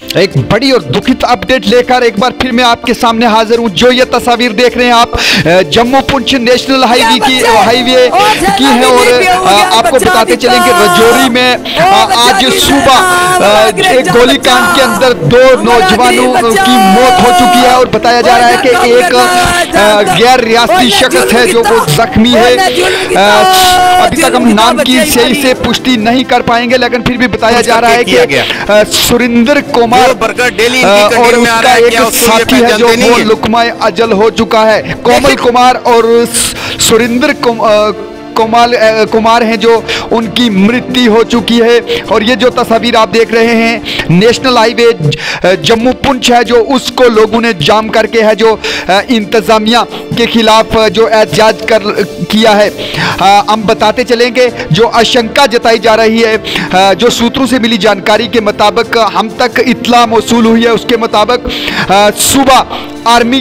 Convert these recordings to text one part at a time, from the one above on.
एक बड़ी और दुखित अपडेट लेकर एक बार फिर मैं आपके सामने हाजिर हूं। जो ये तस्वीर देख रहे हैं आप, जम्मू पुंछ नेशनल हाईवे की है और आपको बताते चलेंगे रजौरी में आज सुबह एक गोलीकांड के अंदर 2 नौजवानों की मौत हो चुकी है और बताया जा रहा है कि एक गैर रियासती शख्स है जो वो जख्मी है। अभी तक हम नाम की सही से पुष्टि नहीं कर पाएंगे, लेकिन फिर भी बताया जा रहा है कि सुरिंदर कुमार और उसका एक साथी है जो वो लुकमा अजल हो चुका है। कोमल कुमार और सुरिंदर कुमार हैं जो उनकी मृत्यु हो चुकी है। और ये जो तस्वीर आप देख रहे हैं नेशनल हाईवे जम्मू पुंछ है, जो उसको लोगों ने जाम करके है जो इंतजामिया के खिलाफ जो एहतजाज किया है। हम बताते चलेंगे जो आशंका जताई जा रही है, जो सूत्रों से मिली जानकारी के मुताबिक हम तक इत्तला मौसूल हुई है, उसके मुताबिक सुबह आर्मी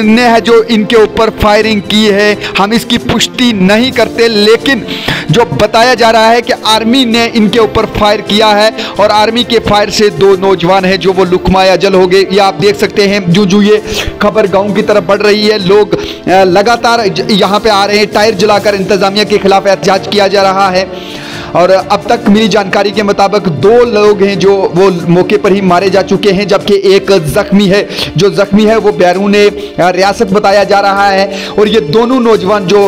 ने है जो इनके ऊपर फायरिंग की है। हम इसकी पुष्टि नहीं करते, लेकिन जो बताया जा रहा है कि आर्मी ने इनके ऊपर फायर किया है और आर्मी के फायर से 2 नौजवान हैं जो वो लुकमाए अजल हो गए। ये आप देख सकते हैं। जो ये खबर गांव की तरफ बढ़ रही है, लोग लगातार यहाँ पे आ रहे हैं, टायर जलाकर इंतजामिया के खिलाफ एहतजाज किया जा रहा है। और अब तक मिली जानकारी के मुताबिक 2 लोग हैं जो वो मौके पर ही मारे जा चुके हैं, जबकि एक जख्मी है। जो जख्मी है वो बैरून रियासत बताया जा रहा है। और ये दोनों नौजवान जो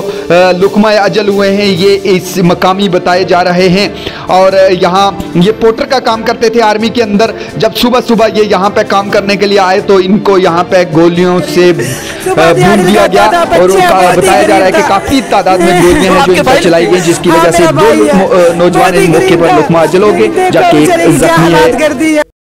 लुकमा अजल हुए हैं ये इस मकामी बताए जा रहे हैं। और यहाँ ये पोर्टर का काम करते थे आर्मी के अंदर। जब सुबह सुबह ये यहाँ पे काम करने के लिए आए तो इनको यहाँ पे गोलियों से भून दिया गया और बताया जा रहा है कि काफ़ी तादाद में गोलियां हैं जो इन पर चलाई गई, जिसकी वजह से 2 नौजवान इस मौके पर लुकमा अजल हो गए, जबकि एक जख्मी है।